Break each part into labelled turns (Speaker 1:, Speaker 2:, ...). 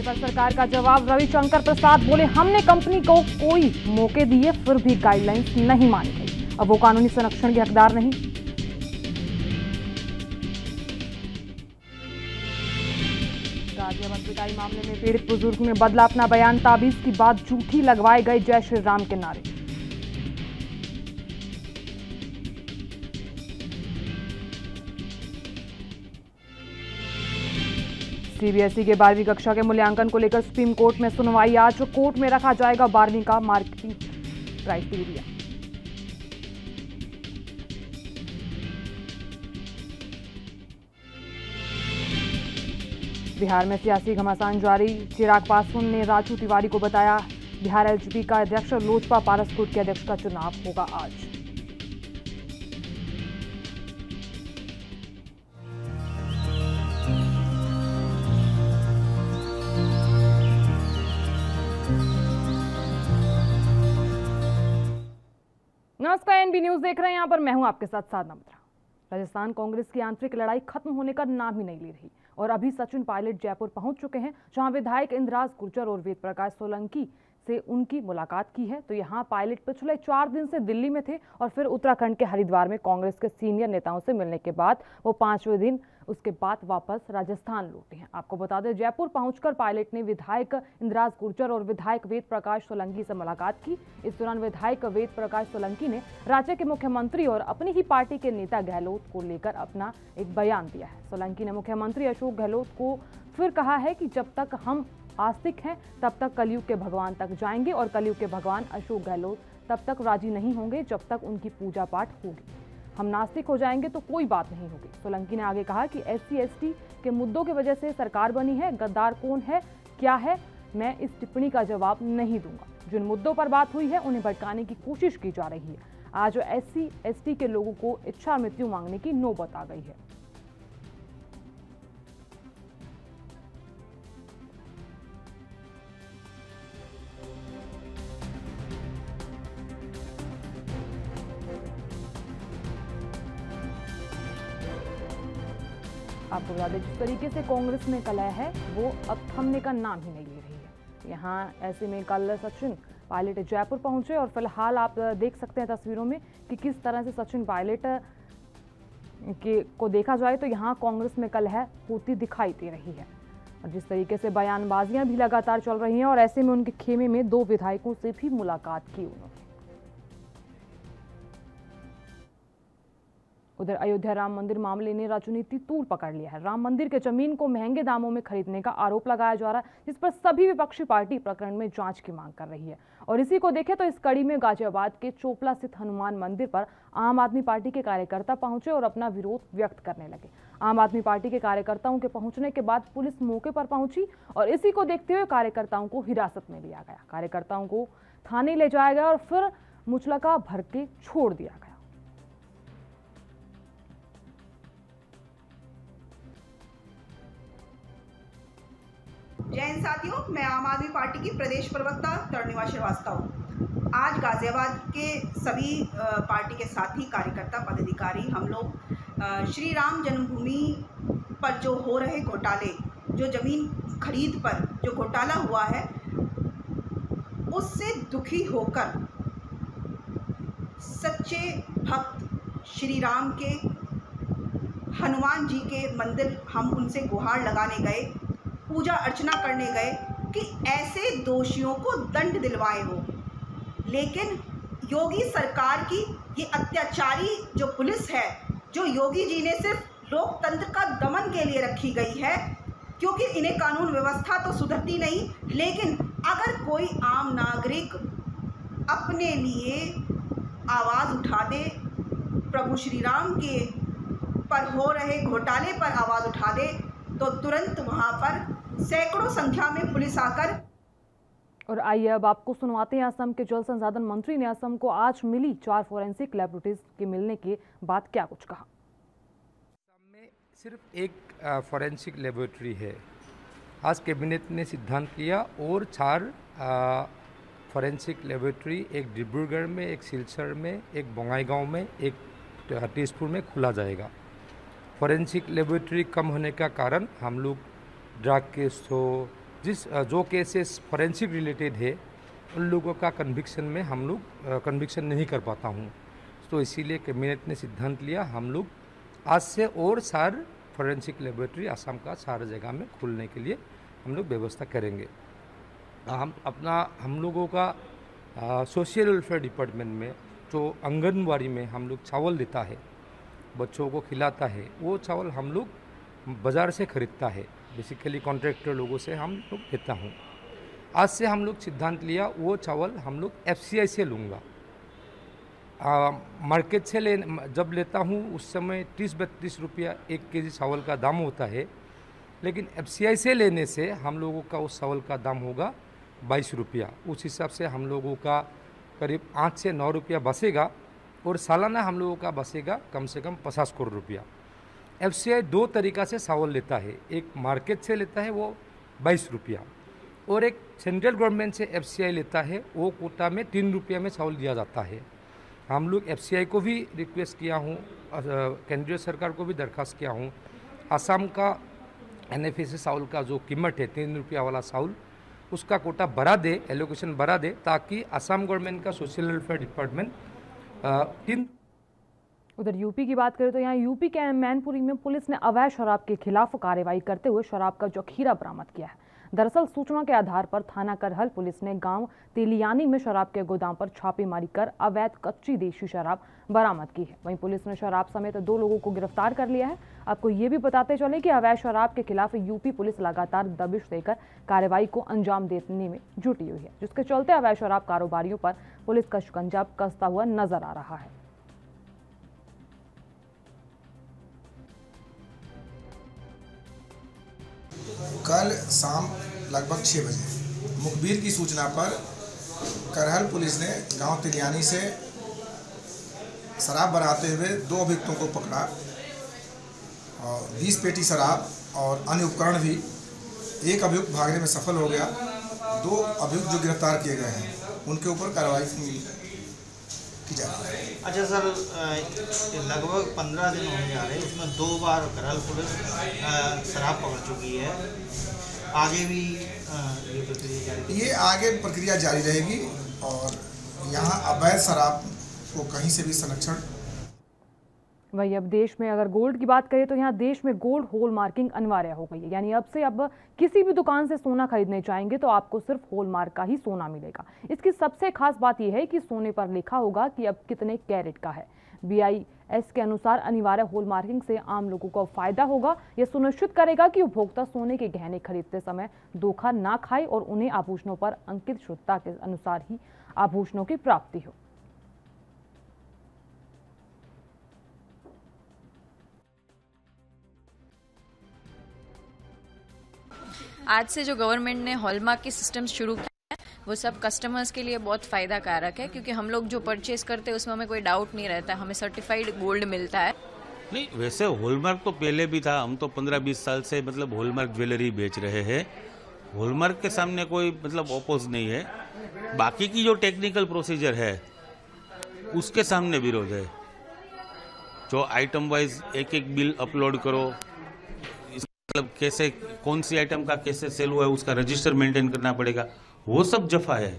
Speaker 1: पर सरकार का जवाब। रविशंकर प्रसाद बोले, हमने कंपनी को कोई मौके दिए फिर भी गाइडलाइंस नहीं मानी गई, अब वो कानूनी संरक्षण के हकदार नहीं। गाजियाबाद पिटाई मामले में पीड़ित बुजुर्ग ने बदला अपना बयान। ताबीज की बात झूठी, लगवाए गए जय श्री राम के नारे। सीबीएसई के 12वीं कक्षा के मूल्यांकन को लेकर सुप्रीम कोर्ट में सुनवाई। आज कोर्ट में रखा जाएगा 12वीं का मार्किंग क्राइटेरिया। बिहार में सियासी घमासान जारी। चिराग पासवान ने राजू तिवारी को बताया बिहार एलजेपी का अध्यक्ष। लोजपा पारसपुर के अध्यक्ष का चुनाव होगा आज। नमस्कार, एनबी न्यूज देख रहे हैं। यहां पर मैं हूं आपके साथ साधना मित्रा। राजस्थान कांग्रेस की आंतरिक लड़ाई खत्म होने का नाम ही नहीं ले रही और अभी सचिन पायलट जयपुर पहुंच चुके हैं, जहां विधायक इंद्राज गुर्जर और वेद प्रकाश सोलंकी से उनकी मुलाकात की है। तो यहां पायलट पिछले 4 दिन से दिल्ली में थे और फिर उत्तराखंड के हरिद्वार में कांग्रेस के सीनियर नेताओं से मिलने के बाद वो 5वें दिन उसके बाद वापस राजस्थान लौटे हैं। आपको बता दें, जयपुर पहुंचकर पायलट ने विधायक इंद्राज गुर्जर और विधायक वेद प्रकाश सोलंकी से मुलाकात की। इस दौरान विधायक वेद प्रकाश सोलंकी ने राज्य के मुख्यमंत्री और अपनी ही पार्टी के नेता गहलोत को लेकर अपना एक बयान दिया है। सोलंकी ने मुख्यमंत्री अशोक गहलोत को फिर कहा है कि जब तक हम आस्तिक हैं तब तक कलयुग के भगवान तक जाएंगे और कलयुग के भगवान अशोक गहलोत तब तक राजी नहीं होंगे जब तक उनकी पूजा पाठ होगी। हम नास्तिक हो जाएंगे तो कोई बात नहीं होगी। सोलंकी ने आगे कहा कि SC/ST के मुद्दों की वजह से सरकार बनी है। गद्दार कौन है, क्या है, मैं इस टिप्पणी का जवाब नहीं दूंगा। जिन मुद्दों पर बात हुई है उन्हें भटकाने की कोशिश की जा रही है। आज SC/ST के लोगों को इच्छा मृत्यु मांगने की नौबत आ गई है। आपको बता दें, जिस तरीके से कांग्रेस में कलह है वो अब थमने का नाम ही नहीं ले रही है। यहाँ ऐसे में कल सचिन पायलट जयपुर पहुंचे और फिलहाल आप देख सकते हैं तस्वीरों में कि किस तरह से सचिन पायलट को देखा जाए तो यहाँ कांग्रेस में कलह होती दिखाई दे रही है और जिस तरीके से बयानबाजियां भी लगातार चल रही हैं और ऐसे में उनके खेमे में 2 विधायकों से भी मुलाकात की उन्होंने। उधर अयोध्या राम मंदिर मामले ने राजनीति तूल पकड़ लिया है। राम मंदिर के जमीन को महंगे दामों में खरीदने का आरोप लगाया जा रहा है, जिस पर सभी विपक्षी पार्टी प्रकरण में जांच की मांग कर रही है। और इसी को देखें तो इस कड़ी में गाजियाबाद के चोपला स्थित हनुमान मंदिर पर आम आदमी पार्टी के कार्यकर्ता पहुंचे और अपना विरोध व्यक्त करने लगे। आम आदमी पार्टी के कार्यकर्ताओं के पहुंचने के बाद पुलिस मौके पर पहुंची और इसी को देखते हुए कार्यकर्ताओं को हिरासत में लिया गया। कार्यकर्ताओं को थाने ले जाया गया और फिर मुचलका भर के छोड़ दिया गया।
Speaker 2: जय हिंद साथियों, मैं आम आदमी पार्टी की प्रदेश प्रवक्ता तरुणिमा श्रीवास्तव। आज गाजियाबाद के सभी पार्टी के साथी कार्यकर्ता पदाधिकारी हम लोग श्री राम जन्मभूमि पर जो हो रहे घोटाले, जो ज़मीन खरीद पर जो घोटाला हुआ है उससे दुखी होकर सच्चे भक्त श्री राम के हनुमान जी के मंदिर हम उनसे गुहार लगाने गए, पूजा अर्चना करने गए कि ऐसे दोषियों को दंड दिलवाए हो। लेकिन योगी सरकार की ये अत्याचारी जो पुलिस है, जो योगी जी ने सिर्फ लोकतंत्र का दमन के लिए रखी गई है, क्योंकि इन्हें कानून व्यवस्था तो सुधरती नहीं, लेकिन अगर कोई आम नागरिक अपने लिए आवाज़ उठा दे, प्रभु श्री राम के पर हो रहे घोटाले पर आवाज़ उठा दे, तो तुरंत वहां पर सैकड़ों संख्या में पुलिस आकर।
Speaker 1: और आइए अब आपको सुनवाते हैं असम के जल संसाधन मंत्री ने असम को आज मिली 4 फोरेंसिक लैबोरेटरीज के मिलने के बाद क्या कुछ कहा।
Speaker 3: असम में सिर्फ एक फोरेंसिक लैबोरेटरी है। आज कैबिनेट ने सिद्धांत लिया और 4 फोरेंसिक लैबोरेटरी, एक डिब्रूगढ़ में, एक सिलचर में, एक बोंगाईगांव में, एक तेजपुर में खुला जाएगा। फोरेंसिक लेबोरेटरी कम होने का कारण हम लोग ड्रग केस हो, जो केसेस फॉरेंसिक रिलेटेड है उन लोगों का कन्विक्शन में हम लोग कन्विक्शन नहीं कर पाता हूँ। तो इसीलिए कैबिनेट ने सिद्धांत लिया हम लोग आज से और 4 फॉरेंसिक लेबोरेटरी आसाम का 4 जगह में खोलने के लिए हम लोग व्यवस्था करेंगे। हम लोगों का सोशल वेलफेयर डिपार्टमेंट में जो आंगनबाड़ी में हम लोग चावल देता है, बच्चों को खिलाता है, वो चावल हम लोग बाज़ार से ख़रीदता है, बेसिकली कॉन्ट्रैक्टर लोगों से हम लोग लेता हूँ। आज से हम लोग सिद्धांत लिया वो चावल हम लोग FCI से लूँगा। मार्केट से जब लेता हूँ उस समय 30-32 रुपया 1 केजी चावल का दाम होता है, लेकिन FCI से लेने से हम लोगों का उस चावल का दाम होगा 22 रुपया। उस हिसाब से हम लोगों का करीब 8 से 9 रुपया बचेगा और सालाना हम लोगों का बचेगा कम से कम 50 करोड़ रुपया। FCI 2 तरीक़ा से चावल लेता है, एक मार्केट से लेता है वो 22 रुपया और एक सेंट्रल गवर्नमेंट से FCI लेता है, वो कोटा में 3 रुपया में चावल दिया जाता है। हम लोग FCI को भी रिक्वेस्ट किया हूँ, केंद्रीय सरकार को भी दरख्वास्त किया हूँ, असम का NFA चावल का जो कीमत है 3 रुपया वाला चावल उसका कोटा बढ़ा दे, एलोकेशन बढ़ा दे, ताकि असम गवर्नमेंट का सोशल वेलफेयर डिपार्टमेंट 3।
Speaker 1: उधर यूपी की बात करें तो यहाँ यूपी के मैनपुरी में पुलिस ने अवैध शराब के खिलाफ कार्रवाई करते हुए शराब का जखीरा बरामद किया है। दरअसल सूचना के आधार पर थाना करहल पुलिस ने गांव तेलियानी में शराब के गोदाम पर छापेमारी कर अवैध कच्ची देशी शराब बरामद की है। वहीं पुलिस ने शराब समेत 2 लोगों को गिरफ्तार कर लिया है। आपको ये भी बताते चले कि अवैध शराब के खिलाफ यूपी पुलिस लगातार दबिश देकर कार्रवाई को अंजाम देने में जुटी हुई है, जिसके चलते अवैध शराब कारोबारियों पर पुलिस का शिकंजा कसता हुआ नजर आ रहा है।
Speaker 4: कल शाम लगभग 6 बजे मुखबिर की सूचना पर करहल पुलिस ने गांव तिलियानी से शराब बनाते हुए 2 अभियुक्तों को पकड़ा और 20 पेटी शराब और अन्य उपकरण भी। एक अभियुक्त भागने में सफल हो गया। 2 अभियुक्त जो गिरफ्तार किए गए हैं उनके ऊपर कार्रवाई की जा रही है।
Speaker 5: अच्छा सर, लगभग 15 दिन होने जा रहे हैं, इसमें 2 बार करहल पुलिस शराब पकड़ चुकी है। आगे भी ये प्रक्रिया जारी,
Speaker 4: ये आगे प्रक्रिया जारी रहेगी और यहाँ अवैध शराब को कहीं से भी संरक्षण।
Speaker 1: वही अब देश में अगर गोल्ड की बात करें तो यहाँ देश में गोल्ड हॉल मार्किंग अनिवार्य हो गई है। यानी अब किसी भी दुकान से सोना खरीदने चाहेंगे तो आपको सिर्फ हॉल मार्क का ही सोना मिलेगा। इसकी सबसे खास बात यह है कि सोने पर लिखा होगा कि अब कितने कैरेट का है। BIS के अनुसार अनिवार्य हॉल मार्किंग से आम लोगों को फायदा होगा। यह सुनिश्चित करेगा कि उपभोक्ता सोने के गहने खरीदते समय धोखा ना खाए और उन्हें आभूषणों पर अंकित शुद्धता के अनुसार ही आभूषणों की प्राप्ति हो।
Speaker 6: आज से जो गवर्नमेंट ने हॉलमार्क के सिस्टम शुरू किया है वो सब कस्टमर्स के लिए बहुत फ़ायदा कारक है, क्योंकि हम लोग जो परचेज करते हैं उसमें हमें कोई डाउट नहीं रहता, हमें सर्टिफाइड गोल्ड मिलता है।
Speaker 7: नहीं, वैसे हॉलमार्क तो पहले भी था। हम तो 15-20 साल से हॉलमार्क ज्वेलरी बेच रहे हैं। हॉलमार्क के सामने कोई ओपोज नहीं है। बाकी की जो टेक्निकल प्रोसीजर है उसके सामने विरोध है। जो आइटम वाइज एक बिल अपलोड करो, कैसे कौन सी आइटम का कैसे सेल हुआ है उसका रजिस्टर मेंटेन करना पड़ेगा, वो सब जफा है।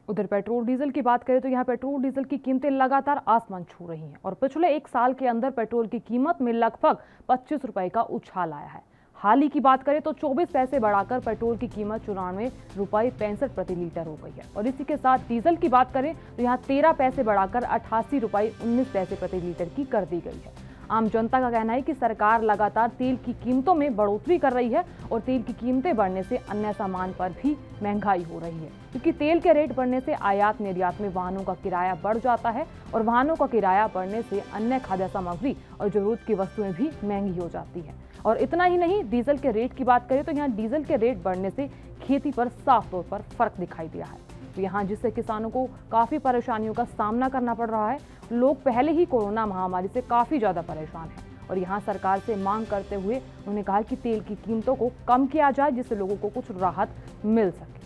Speaker 1: उधर पेट्रोल डीजल की बात करें तो यहाँ पेट्रोल डीजल की कीमतें लगातार आसमान छू रही हैं और पिछले 1 साल के अंदर पेट्रोल की कीमत में लगभग 25 रुपए का उछाल आया है। हाल ही की बात करें तो 24 पैसे बढ़ाकर पेट्रोल की कीमत 94 रुपये 65 प्रति लीटर हो गई है और इसी के साथ डीजल की बात करें तो यहाँ 13 पैसे बढ़ाकर 88 रुपये 19 पैसे प्रति लीटर की कर दी गई है। आम जनता का कहना है कि सरकार लगातार तेल की कीमतों में बढ़ोतरी कर रही है और तेल की कीमतें बढ़ने से अन्य सामान पर भी महंगाई हो रही है, क्योंकि तेल के रेट बढ़ने से आयात निर्यात में वाहनों का किराया बढ़ जाता है और वाहनों का किराया बढ़ने से अन्य खाद्य सामग्री और जरूरत की वस्तुएं भी महंगी हो जाती है। और इतना ही नहीं, डीजल के रेट की बात करें तो यहाँ डीजल के रेट बढ़ने से खेती पर साफ तौर पर फर्क दिखाई दिया है। तो यहाँ जिससे किसानों को काफ़ी परेशानियों का सामना करना पड़ रहा है। लोग पहले ही कोरोना महामारी से काफ़ी ज़्यादा परेशान हैं और यहाँ सरकार से मांग करते हुए उन्होंने कहा कि तेल की कीमतों को कम किया जाए जिससे लोगों को कुछ राहत मिल सके।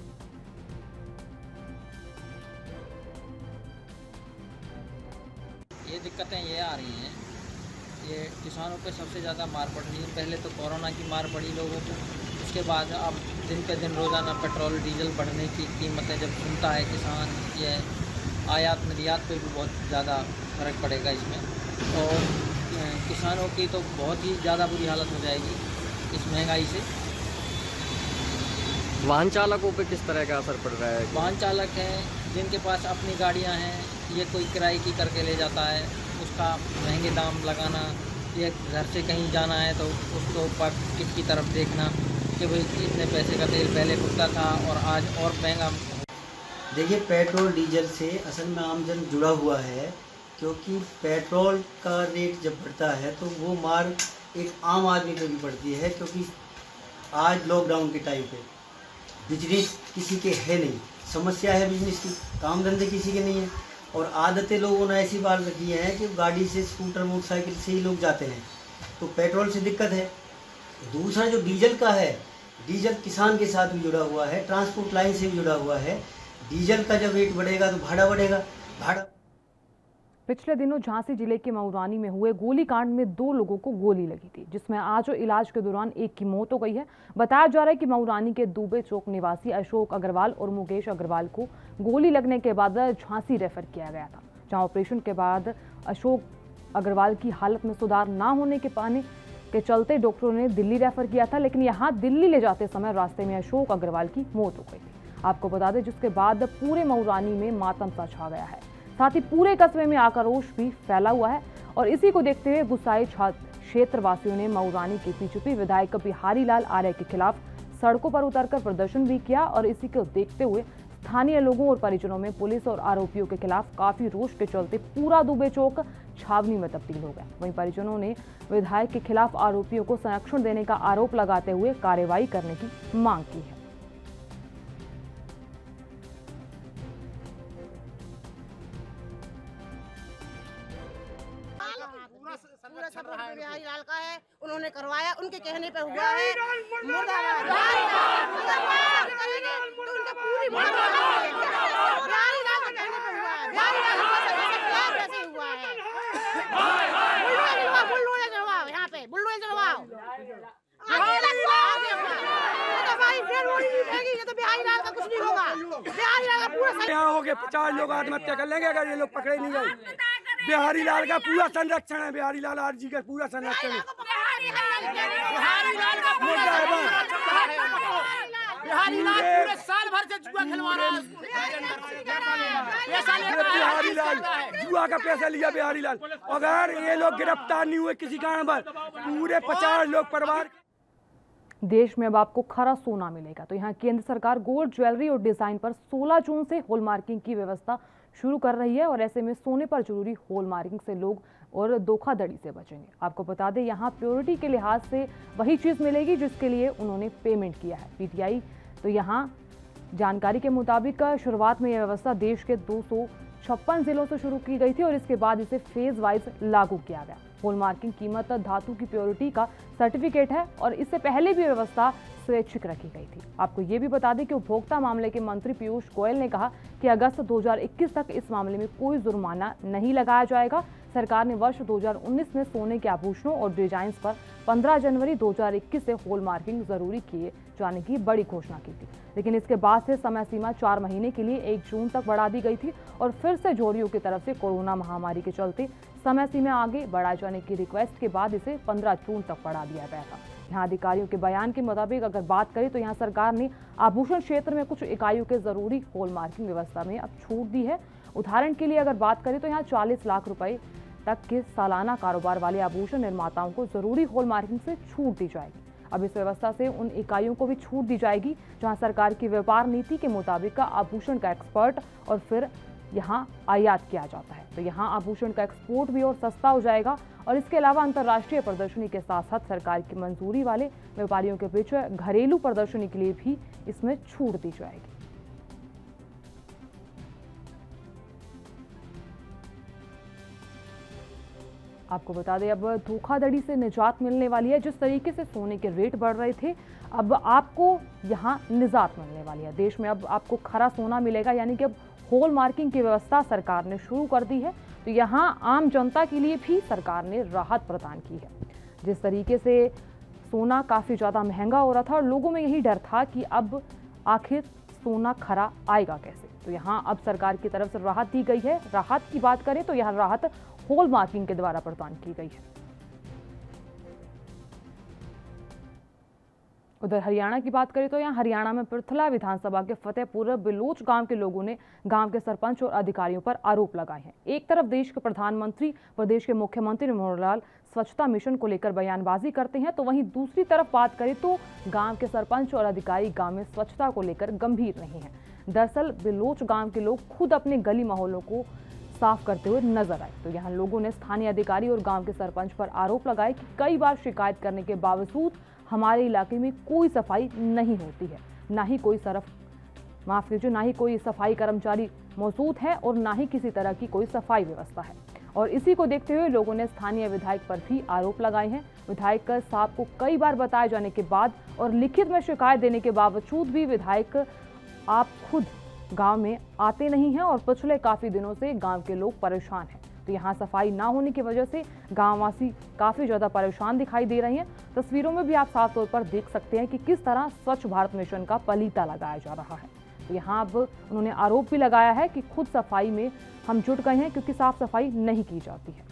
Speaker 8: ये दिक्कतें ये आ रही हैं ये किसानों पे सबसे ज़्यादा मार पड़ रही है। पहले तो कोरोना की मार पड़ी लोगों को, उसके बाद अब दिन पे दिन रोज़ाना पेट्रोल डीजल बढ़ने की कीमतें जब सुनता है किसान, ये आयात निर्यात पे भी बहुत ज़्यादा फ़र्क पड़ेगा इसमें, और किसानों की तो बहुत ही ज़्यादा बुरी हालत हो जाएगी इस महंगाई से।
Speaker 9: वाहन चालकों पे किस तरह का असर पड़ रहा है?
Speaker 8: वाहन चालक हैं जिनके पास अपनी गाड़ियां हैं, ये कोई किराए की करके ले जाता है, उसका महंगे दाम लगाना, ये घर से कहीं जाना है तो उसको टिकट की तरफ देखना कि भाई इतने पैसे का तेल पहले खुलता था और आज और महंगा।
Speaker 10: देखिए, पेट्रोल डीजल से असल में आमजन जुड़ा हुआ है, क्योंकि पेट्रोल का रेट जब बढ़ता है तो वो मार एक आम आदमी पे भी पड़ती है, क्योंकि आज लॉकडाउन के टाइम पे बिजनेस किसी के है नहीं, समस्या है बिजनेस की, काम धंधे किसी के नहीं है, और आदतें लोगों ने ऐसी बात रखी है कि गाड़ी से, स्कूटर, मोटरसाइकिल से ही लोग जाते हैं, तो पेट्रोल से दिक्कत है। दूसरा जो डीजल का है, डीजल किसान के साथ भी जुड़ा हुआ है, ट्रांसपोर्ट लाइन से भी जुड़ा हुआ है। डीजल का जब रेट बढ़ेगा तो भाड़ा बढ़ेगा, भाड़ा।
Speaker 1: पिछले दिनों झांसी जिले के मऊरानी में हुए गोलीकांड में 2 लोगों को गोली लगी थी, जिसमें आज इलाज के दौरान एक की मौत हो गई है। बताया जा रहा है कि मऊरानी के दुबे चौक निवासी अशोक अग्रवाल और मुकेश अग्रवाल को गोली लगने के बाद झांसी रेफर किया गया था, जहां ऑपरेशन के बाद अशोक अग्रवाल की हालत में सुधार न होने के पाने के चलते डॉक्टरों ने दिल्ली रेफर किया था, लेकिन यहाँ दिल्ली ले जाते समय रास्ते में अशोक अग्रवाल की मौत हो गई थी। आपको बता दें, जिसके बाद पूरे मऊरानी में मातम सा छा गया है, साथ ही पूरे कस्बे में आक्रोश भी फैला हुआ है। और इसी को देखते हुए गुस्साए क्षेत्रवासियों ने मऊरानी के बीजेपी विधायक बिहारी लाल आर्य के खिलाफ सड़कों पर उतरकर प्रदर्शन भी किया, और इसी को देखते हुए स्थानीय लोगों और परिजनों में पुलिस और आरोपियों के खिलाफ काफी रोष के चलते पूरा दुबे चौक छावनी में तब्दील हो गया। वहीं परिजनों ने विधायक के खिलाफ आरोपियों को संरक्षण देने का आरोप लगाते हुए कार्रवाई करने की मांग की है।
Speaker 11: पूरा सपोर्ट बिहारी लाल का है, उन्होंने करवाया, उनके कहने पे हुआ है।
Speaker 12: यहाँ हो गए 50 लोग आत्महत्या कर लेंगे अगर ये लोग पकड़े नहीं गए। बिहारी लाल का पूरा संरक्षण है, बिहारी लाल आरजी का पूरा संरक्षण है।
Speaker 11: बिहारी लाल पूरे साल भर से जुआ खिलवा रहा है।
Speaker 12: बिहारी लाल जुआ का पैसा लिया बिहारी लाल। अगर ये लोग गिरफ्तार नहीं हुए किसी कारण पर, पूरे 50 लोग परिवार।
Speaker 1: देश में अब आपको खरा सोना मिलेगा, तो यहाँ केंद्र सरकार गोल्ड ज्वेलरी और डिजाइन पर 16 जून से हॉलमार्किंग की व्यवस्था शुरू कर रही है, और ऐसे में सोने पर जरूरी हॉलमार्किंग से लोग और धोखाधड़ी से बचेंगे। आपको बता दें, यहाँ प्योरिटी के लिहाज से वही चीज़ मिलेगी जिसके लिए उन्होंने पेमेंट किया है। पीटीआई तो यहाँ जानकारी के मुताबिक शुरुआत में यह व्यवस्था देश के 256 जिलों से शुरू की गई थी, और इसके बाद इसे फेज वाइज लागू किया गया। हॉलमार्किंग कीमत धातु की प्योरिटी का सर्टिफिकेट है, और इससे पहले भी व्यवस्था स्वैच्छिक रखी गई थी। आपको ये भी बता दें कि उपभोक्ता मामले के मंत्री पीयूष गोयल ने कहा कि अगस्त 2021 तक इस मामले में कोई जुर्माना नहीं लगाया जाएगा। सरकार ने वर्ष 2019 में सोने के आभूषणों और डिजाइन पर 15 जनवरी 2021 से हॉलमार्किंग जरूरी किए जाने की बड़ी घोषणा की थी, लेकिन इसके बाद से समय सीमा 4 महीने के लिए 1 जून तक बढ़ा दी गई थी, और फिर से जोड़ियों की तरफ से कोरोना महामारी के चलते समय सीमा आगे बढ़ाए जाने की रिक्वेस्ट के बाद इसे 15 जून तक बढ़ा दिया गया था। यहाँ अधिकारियों के बयान के मुताबिक अगर बात करें तो यहाँ सरकार ने आभूषण क्षेत्र में कुछ इकाइयों के जरूरी हॉलमार्किंग व्यवस्था में अब छूट दी है। उदाहरण के लिए अगर बात करें तो यहाँ 40 लाख रुपए तक के सालाना कारोबार वाले आभूषण निर्माताओं को जरूरी हॉलमार्किंग से छूट दी जाएगी। अब इस व्यवस्था से उन इकाइयों को भी छूट दी जाएगी जहां सरकार की व्यापार नीति के मुताबिक का आभूषण का एक्सपोर्ट और फिर यहां आयात किया जाता है, तो यहां आभूषण का एक्सपोर्ट भी और सस्ता हो जाएगा। और इसके अलावा अंतर्राष्ट्रीय प्रदर्शनी के साथ साथ सरकार की मंजूरी वाले व्यापारियों के बीच घरेलू प्रदर्शनी के लिए भी इसमें छूट दी जाएगी। आपको बता दें, अब धोखाधड़ी से निजात मिलने वाली है। जिस तरीके से सोने के रेट बढ़ रहे थे, अब आपको यहां निजात मिलने वाली है। देश में अब आपको खरा सोना मिलेगा, यानी कि अब हॉलमार्किंग की व्यवस्था सरकार ने शुरू कर दी है। तो यहाँ आम जनता के लिए भी सरकार ने राहत प्रदान की है। जिस तरीके से सोना काफ़ी ज़्यादा महंगा हो रहा था और लोगों में यही डर था कि अब आखिर सोना खरा आएगा कैसे, तो यहाँ अब सरकार की तरफ से राहत दी गई है। राहत की बात करें तो यह राहत हॉल मार्किंग के द्वारा प्रदान की गई है। उधर हरियाणा की बात करें तो यहाँ हरियाणा में पृथला विधानसभा के फतेहपुर बिलोच गांव के लोगों ने गांव के सरपंच और अधिकारियों पर आरोप लगाए हैं। एक तरफ देश के प्रधानमंत्री, प्रदेश के मुख्यमंत्री मनोहर लाल स्वच्छता मिशन को लेकर बयानबाजी करते हैं, तो वहीं दूसरी तरफ बात करें तो गांव के सरपंच और अधिकारी गांव में स्वच्छता को लेकर गंभीर नहीं है। दरअसल बिलोच गांव के लोग खुद अपने गली मोहल्लों को साफ करते हुए नजर आए, तो यहाँ लोगों ने स्थानीय अधिकारी और गांव के सरपंच पर आरोप लगाए कि कई बार शिकायत करने के बावजूद हमारे इलाके में कोई सफाई नहीं होती है, ना ही कोई सफाई कर्मचारी मौजूद है और ना ही किसी तरह की कोई सफाई व्यवस्था है। और इसी को देखते हुए लोगों ने स्थानीय विधायक पर भी आरोप लगाए हैं। विधायक साहब को कई बार बताए जाने के बाद और लिखित में शिकायत देने के बावजूद भी विधायक आप खुद गांव में आते नहीं हैं और पिछले काफी दिनों से गांव के लोग परेशान हैं। तो यहाँ सफाई ना होने की वजह से गांववासी काफी ज्यादा परेशान दिखाई दे रहे हैं। तस्वीरों में भी आप साफ तौर पर देख सकते हैं कि किस तरह स्वच्छ भारत मिशन का पलीता लगाया जा रहा है। तो यहाँ अब उन्होंने आरोप भी लगाया है कि खुद सफाई में हम जुट गए हैं क्योंकि साफ सफाई नहीं की जाती है।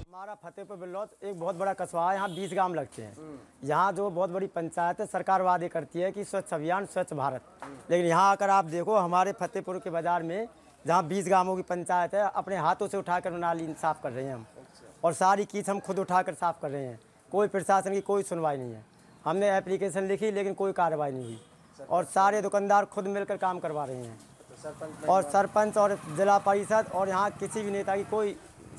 Speaker 13: हमारा फतेहपुर बिलोच एक बहुत बड़ा कस्बा है, यहाँ 20 गांव लगते हैं। यहाँ जो बहुत बड़ी पंचायत है, सरकार वादे करती है कि स्वच्छ अभियान स्वच्छ भारत, लेकिन यहाँ आकर आप देखो हमारे फतेहपुर के बाजार में जहाँ 20 गांवों की पंचायत है, अपने हाथों से उठाकर नाली साफ कर रहे हैं हम, और सारी कीच हम खुद उठाकर साफ कर रहे हैं। कोई प्रशासन की कोई सुनवाई नहीं है। हमने एप्लीकेशन लिखी लेकिन कोई कार्रवाई नहीं हुई, और सारे दुकानदार खुद मिलकर काम करवा रहे हैं, और सरपंच और जिला परिषद और यहाँ किसी भी नेता की कोई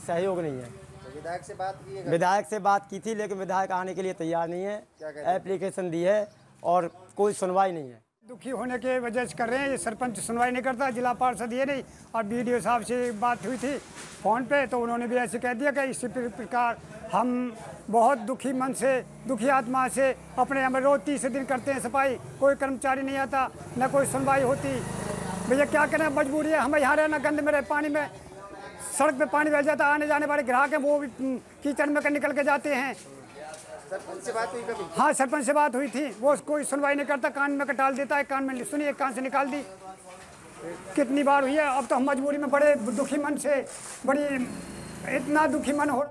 Speaker 13: सहयोग नहीं है।
Speaker 14: विधायक से बात की है?
Speaker 13: विधायक से बात की थी लेकिन विधायक आने के लिए तैयार नहीं है। एप्लीकेशन दी है और कोई सुनवाई नहीं है।
Speaker 15: दुखी होने के वजह से कर रहे हैं, ये सरपंच सुनवाई नहीं करता, जिला पार्षद ये नहीं। और बीडीओ साहब से बात हुई थी फ़ोन पे, तो उन्होंने भी ऐसे कह दिया कि इसी प्रकार हम बहुत दुखी मन से, दुखी आत्मा से अपने यहाँ रोज़ 30 दिन करते हैं सफाई, कोई कर्मचारी नहीं आता, न कोई सुनवाई होती। भैया क्या करें, मजबूरी है, हमें यहाँ रहना, गंद में रहे, पानी में, सड़क पे पानी बह जाता, आने जाने वाले ग्राहक हैं वो भी कीचड़ में निकल के जाते हैं।
Speaker 14: सरपंच से बात हुई कभी?
Speaker 15: हाँ, सरपंच से बात हुई थी, वो कोई सुनवाई नहीं करता, कान में कटाल देता है, कान में सुनी, एक कान से निकाल दी। कितनी बार हुई है, अब तो हम मजबूरी में बड़े दुखी मन से, बड़ी इतना दुखी मन हो।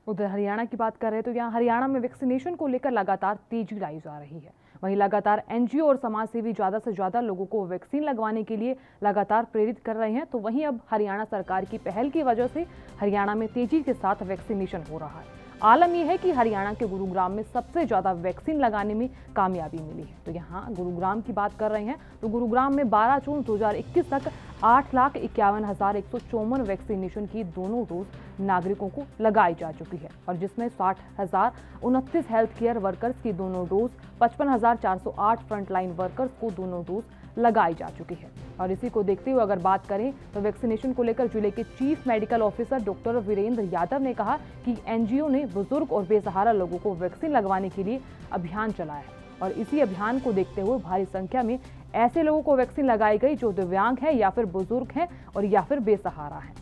Speaker 1: उधर हरियाणा की बात कर रहे हैं तो यहाँ हरियाणा में वैक्सीनेशन को लेकर लगातार तेजी लाई जा रही है। वहीं लगातार एनजीओ और समाजसेवी ज़्यादा से ज़्यादा लोगों को वैक्सीन लगवाने के लिए लगातार प्रेरित कर रहे हैं। तो वहीं अब हरियाणा सरकार की पहल की वजह से हरियाणा में तेजी के साथ वैक्सीनेशन हो रहा है। आलम यह है कि हरियाणा के गुरुग्राम में सबसे ज़्यादा वैक्सीन लगाने में कामयाबी मिली है। तो यहाँ गुरुग्राम की बात कर रहे हैं तो गुरुग्राम में 12 जून 2021 तक 8,51,154 वैक्सीनेशन की दोनों डोज नागरिकों को लगाई जा चुकी है, और जिसमें 60,029 हेल्थ केयर वर्कर्स की दोनों डोज, 55,408 फ्रंटलाइन वर्कर्स को दोनों डोज लगाई जा चुकी है। और इसी को देखते हुए अगर बात करें तो वैक्सीनेशन को लेकर जिले के chief medical officer doctor Virendra Yadav ने कहा कि एनजीओ ने बुजुर्ग और बेसहारा लोगों को वैक्सीन लगवाने के लिए अभियान चलाया है, और इसी अभियान को देखते हुए भारी संख्या में ऐसे लोगों को वैक्सीन लगाई गई जो दिव्यांग हैं या फिर बुजुर्ग हैं और या फिर बेसहारा हैं।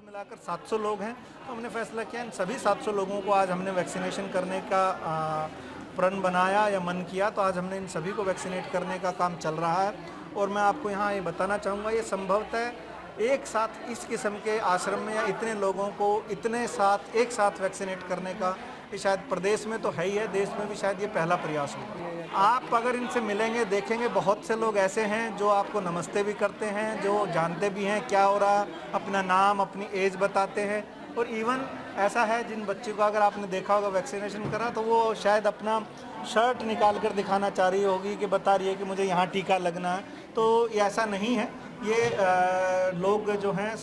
Speaker 5: मिलाकर 700 लोग हैं, तो हमने फैसला किया इन सभी 700 लोगों को आज हमने वैक्सीनेशन करने का प्रण बनाया या मन किया, तो आज हमने इन सभी को वैक्सीनेट करने का काम चल रहा है। और मैं आपको यहाँ ये बताना चाहूँगा, ये संभवतः एक साथ इस किस्म के आश्रम में या इतने लोगों को इतने साथ एक साथ वैक्सीनेट करने का ये शायद प्रदेश में तो है ही है, देश में भी शायद ये पहला प्रयास होगा। आप अगर इनसे मिलेंगे देखेंगे बहुत से लोग ऐसे हैं जो आपको नमस्ते भी करते हैं, जो जानते भी हैं क्या हो रहा, अपना नाम अपनी एज बताते हैं। और इवन ऐसा है जिन बच्चों को अगर आपने देखा होगा वैक्सीनेशन करा तो वो शायद अपना शर्ट निकाल कर दिखाना चाह रही होगी कि बता रही है कि मुझे यहाँ टीका लगना है, तो ऐसा नहीं है। ये लोग जो हैं।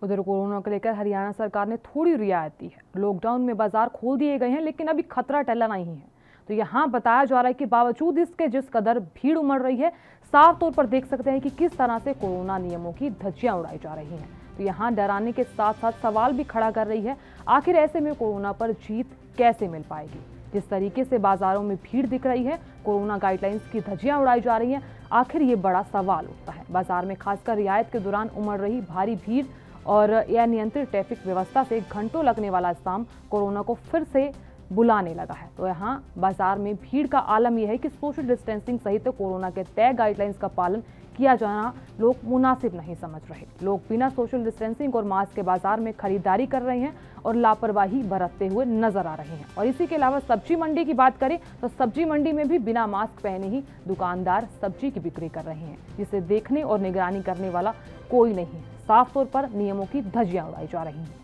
Speaker 1: उधर कोरोना को लेकर हरियाणा सरकार ने थोड़ी रियायत दी है। लॉकडाउन में बाजार खोल दिए गए हैं लेकिन अभी खतरा टला नहीं है। तो यहाँ बताया जा रहा है कि बावजूद इसके जिस कदर भीड़ उमड़ रही है, साफ तौर पर देख सकते हैं कि किस तरह से कोरोना नियमों की धज्जियां उड़ाई जा रही हैं। तो यहाँ डराने के साथ साथ सवाल भी खड़ा कर रही है, आखिर ऐसे में कोरोना पर जीत कैसे मिल पाएगी। जिस तरीके से बाजारों में भीड़ दिख रही है, कोरोना गाइडलाइंस की धज्जियां उड़ाई जा रही हैं, आखिर ये बड़ा सवाल उठता है। बाजार में खासकर रियायत के दौरान उमड़ रही भारी भीड़ और अनियंत्रित ट्रैफिक व्यवस्था से घंटों लगने वाला स्टाम कोरोना को फिर से बुलाने लगा है। तो यहाँ बाजार में भीड़ का आलम यह है कि सोशल डिस्टेंसिंग सहित कोरोना के तय गाइडलाइंस का पालन किया जाना लोग मुनासिब नहीं समझ रहे। लोग बिना सोशल डिस्टेंसिंग और मास्क के बाजार में खरीदारी कर रहे हैं और लापरवाही बरतते हुए नजर आ रहे हैं। और इसी के अलावा सब्जी मंडी की बात करें तो सब्जी मंडी में भी बिना मास्क पहने ही दुकानदार सब्जी की बिक्री कर रहे हैं, जिसे देखने और निगरानी करने वाला कोई नहीं है। साफ तौर पर नियमों की धज्जियां उड़ाई जा रही हैं।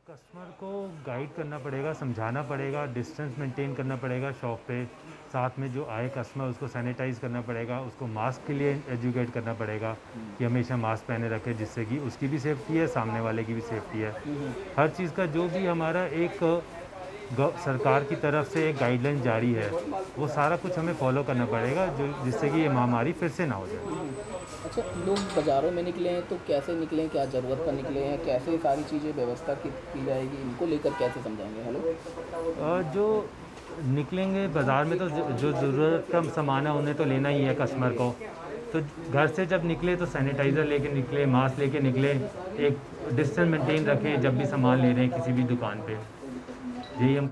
Speaker 16: कस्टमर को गाइड करना पड़ेगा, समझाना पड़ेगा, डिस्टेंस मेंटेन करना पड़ेगा शॉप पे। साथ में जो आए कस्टमर उसको सैनिटाइज करना पड़ेगा, उसको मास्क के लिए एजुकेट करना पड़ेगा कि हमेशा मास्क पहने रखे, जिससे कि उसकी भी सेफ्टी है, सामने वाले की भी सेफ्टी है। हर चीज़ का जो भी हमारा एक सरकार की तरफ से एक गाइडलाइन जारी है, वो सारा कुछ हमें फॉलो करना पड़ेगा, जो जिससे कि ये महामारी फिर से ना हो जाए।
Speaker 17: अच्छा, लोग बाज़ारों में निकले हैं तो कैसे निकलें, क्या ज़रूरत पर निकले हैं, कैसे सारी चीज़ें व्यवस्था की जाएगी, इनको लेकर कैसे समझाएंगे? हेलो,
Speaker 16: जो निकलेंगे बाज़ार में तो जो ज़रूरत का सामान है उन्हें तो लेना ही है कस्टमर को। तो घर से जब निकले तो सैनिटाइज़र लेके निकले, मास्क लेके निकले, एक डिस्टेंस मेंटेन रखें जब भी सामान ले रहे हैं किसी भी दुकान पे। यही हम।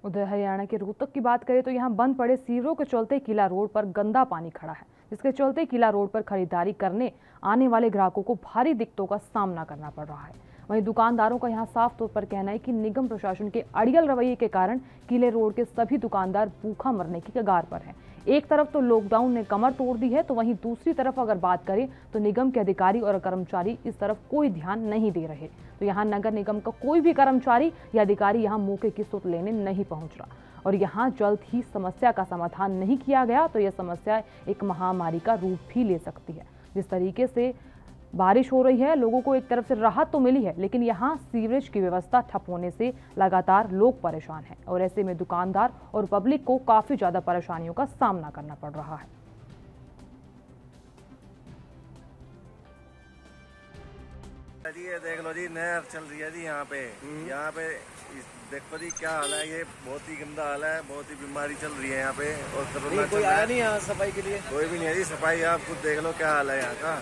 Speaker 1: उधर हरियाणा के रोहतक की बात करें तो यहाँ बंद पड़े सीवरों के चलते किला रोड पर गंदा पानी खड़ा है, जिसके चलते किला रोड पर खरीदारी करने आने वाले ग्राहकों को भारी दिक्कतों का सामना करना पड़ रहा है। वहीं दुकानदारों का यहाँ साफ तौर पर कहना है कि निगम प्रशासन के अड़ियल रवैये के कारण किले रोड के सभी दुकानदार भूखा मरने की कगार पर हैं। एक तरफ तो लॉकडाउन ने कमर तोड़ दी है, तो वहीं दूसरी तरफ अगर बात करें तो निगम के अधिकारी और कर्मचारी इस तरफ कोई ध्यान नहीं दे रहे। तो यहाँ नगर निगम का कोई भी कर्मचारी या अधिकारी यहाँ मौके की सुध लेने नहीं पहुंच रहा और यहाँ जल्द ही समस्या का समाधान नहीं किया गया तो यह समस्या एक महामारी का रूप भी ले सकती है। जिस तरीके से बारिश हो रही है, लोगों को एक तरफ से राहत तो मिली है, लेकिन यहाँ सीवरेज की व्यवस्था ठप होने से लगातार लोग परेशान हैं और ऐसे में दुकानदार और पब्लिक को काफी ज्यादा परेशानियों का सामना करना पड़ रहा है।
Speaker 18: ये देख लो जी, नहर चल रही है जी यहाँ पे देखो जी क्या हाल है, ये बहुत ही गंदा हाल है, बहुत ही बीमारी चल रही है यहाँ पे। और कोरोना
Speaker 17: कोई आया नहीं यहाँ सफाई के लिए?
Speaker 18: कोई भी नहीं है जी सफाई, आप खुद देख लो क्या हाल है यहाँ का।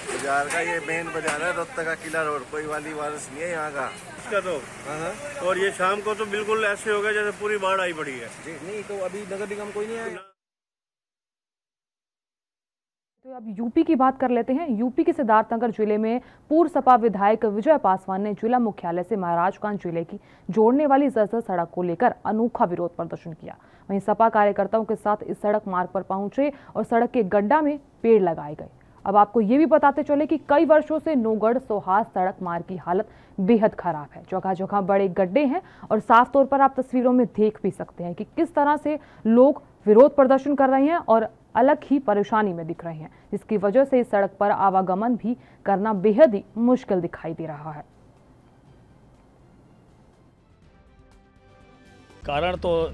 Speaker 18: बाजार का ये मेन बाजार है रोहतक का किला रोड, कोई वाली वारस नहीं है यहाँ का।
Speaker 19: और ये शाम को तो बिल्कुल ऐसे हो गया जैसे पूरी बाढ़ आई पड़ी है।
Speaker 17: नहीं तो अभी नगर निगम कोई नहीं आया।
Speaker 1: तो अब यूपी की बात कर लेते हैं। यूपी के सिद्धार्थनगर जिले में पूर्व सपा विधायक विजय पासवान ने जिला मुख्यालय से महाराजगंज जिले की जोड़ने वाली जर्जर सड़क को लेकर अनोखा विरोध प्रदर्शन किया। वहीं सपा कार्यकर्ताओं के साथ इस सड़क मार्ग पर पहुंचे और सड़क के गड्ढा में पेड़ लगाए गए। अब आपको ये भी बताते चले कि कई वर्षों से नौगढ़ सोहास सड़क मार्ग की हालत बेहद खराब है। जगह जगह बड़े गड्ढे हैं और साफ तौर पर आप तस्वीरों में देख भी सकते हैं कि किस तरह से लोग विरोध प्रदर्शन कर रहे हैं और अलग ही परेशानी में दिख रहे हैं, जिसकी वजह से इस सड़क पर आवागमन भी करना बेहद ही मुश्किल दिखाई दे रहा है।
Speaker 20: कारण तो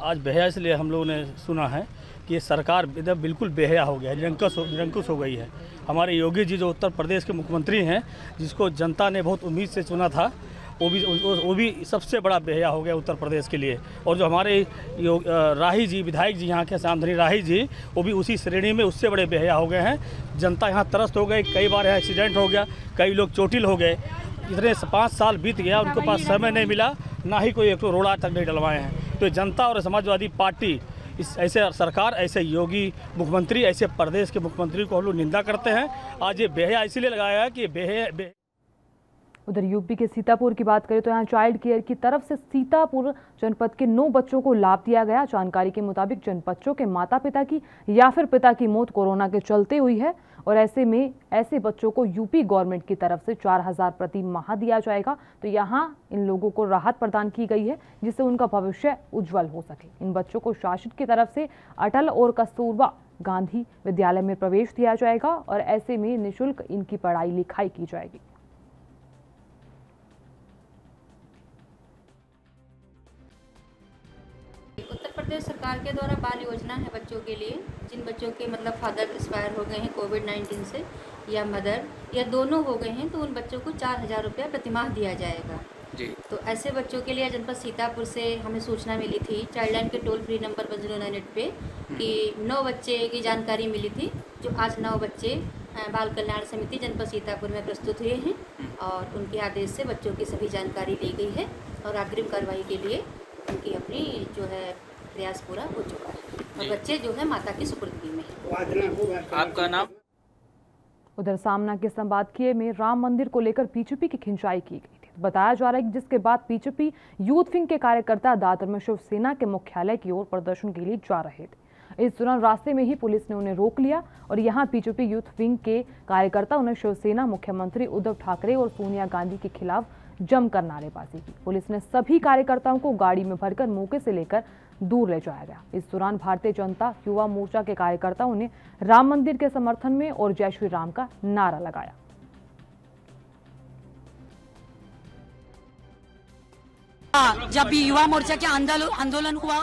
Speaker 20: आज बेहया इसलिए हम लोगों ने सुना है कि ये सरकार बिल्कुल बेहया हो गया है, निरंकुश हो गई है। हमारे योगी जी जो उत्तर प्रदेश के मुख्यमंत्री हैं, जिसको जनता ने बहुत उम्मीद से चुना था, वो भी सबसे बड़ा बेहया हो गया उत्तर प्रदेश के लिए। और जो हमारे राही जी विधायक जी यहाँ के श्यामधनी राही जी, वो भी उसी श्रेणी में उससे बड़े बेहया हो गए हैं। जनता यहाँ त्रस्त हो गई, कई बार यहाँ एक्सीडेंट हो गया, कई लोग चोटिल हो गए। इतने 5 साल बीत गया, उनके पास समय नहीं मिला, ना ही कोई एक रोड आज तक नहीं डलवाए हैं। तो जनता और समाजवादी पार्टी इस ऐसे सरकार, ऐसे योगी मुख्यमंत्री, ऐसे प्रदेश के मुख्यमंत्री को हम लोग निंदा करते हैं। आज ये बेहया इसलिए लगाया है कि
Speaker 1: उधर यूपी के सीतापुर की बात करें तो यहाँ चाइल्ड केयर की तरफ से सीतापुर जनपद के 9 बच्चों को लाभ दिया गया। जानकारी के मुताबिक जिन बच्चों के माता पिता की या फिर पिता की मौत कोरोना के चलते हुई है और ऐसे में ऐसे बच्चों को यूपी गवर्नमेंट की तरफ से 4000 प्रति माह दिया जाएगा। तो यहाँ इन लोगों को राहत प्रदान की गई है, जिससे उनका भविष्य उज्जवल हो सके। इन बच्चों को शासन की तरफ से अटल और कस्तूरबा गांधी विद्यालय में प्रवेश दिया जाएगा और ऐसे में निःशुल्क इनकी पढ़ाई लिखाई की जाएगी।
Speaker 21: उत्तर प्रदेश सरकार के द्वारा बाल योजना है बच्चों के लिए, जिन बच्चों के मतलब फादर एक्सपायर हो गए हैं कोविड-19 से, या मदर या दोनों हो गए हैं तो उन बच्चों को 4,000 रुपया प्रतिमाह दिया जाएगा
Speaker 17: जी।
Speaker 21: तो ऐसे बच्चों के लिए जनपद सीतापुर से हमें सूचना मिली थी, चाइल्ड लाइन के टोल फ्री नंबर 109 पे कि 9 बच्चे की जानकारी मिली थी, जो आज 9 बच्चे बाल कल्याण समिति जनपद सीतापुर में प्रस्तुत हुए हैं और उनके आदेश से बच्चों की सभी जानकारी ली गई है और अग्रिम कार्रवाई के लिए उनकी अपनी जो है प्रयास पूरा हो चुका है और बच्चे जो है माता की सुपुर्दगी में है।
Speaker 17: आपका नाम?
Speaker 1: उधर सामना के संपादकीय में राम मंदिर को लेकर बीजेपी की खिंचाई की गई थी। बताया जा रहा है कि जिसके बाद बीजेपी यूथ विंग के कार्यकर्ता दादर में शिवसेना के मुख्यालय की ओर प्रदर्शन के लिए जा रहे थे। इस दौरान रास्ते में ही पुलिस ने उन्हें रोक लिया और यहां बीजेपी यूथ विंग के कार्यकर्ता उन्हें शिवसेना मुख्यमंत्री उद्धव ठाकरे और सोनिया गांधी के खिलाफ जमकर नारेबाजी की। पुलिस ने सभी कार्यकर्ताओं को गाड़ी में भरकर मौके से लेकर दूर ले जाया गया। इस दौरान भारतीय जनता युवा मोर्चा के कार्यकर्ताओं ने राम मंदिर के समर्थन में और जय श्री राम का नारा लगाया।
Speaker 2: जब भी युवा मोर्चा के आंदोलन हुआ,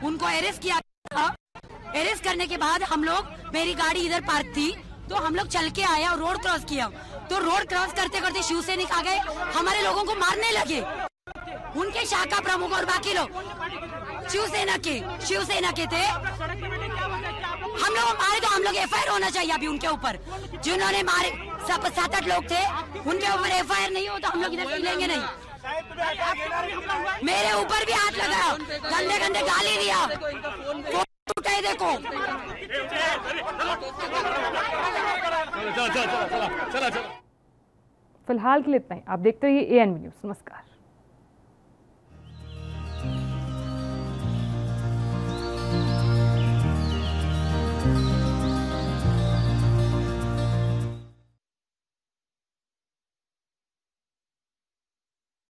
Speaker 2: उनको अरेस्ट किया था। अरेस्ट करने के बाद हम लोग, मेरी गाड़ी इधर पार्क थी तो हम लोग चल के आए और रोड क्रॉस किया। तो रोड क्रॉस करते करते शिवसैनिक आ गए, हमारे लोगों को मारने लगे। उनके शाखा प्रमुख और बाकी लोग शिवसेना के थे। हम लोग मारे तो हम लोग FIR होना चाहिए अभी उनके ऊपर। जिन्होंने मारे 7-8 लोग थे, उनके ऊपर FIR नहीं हो तो हम लोग इधर मिलेंगे नहीं। मेरे ऊपर भी हाथ लगाया, गंदे गंदे गाली दिया, उठाए देखो।
Speaker 1: फिलहाल के लिए इतना ही। आप देखते रहिए ANV न्यूज़। नमस्कार।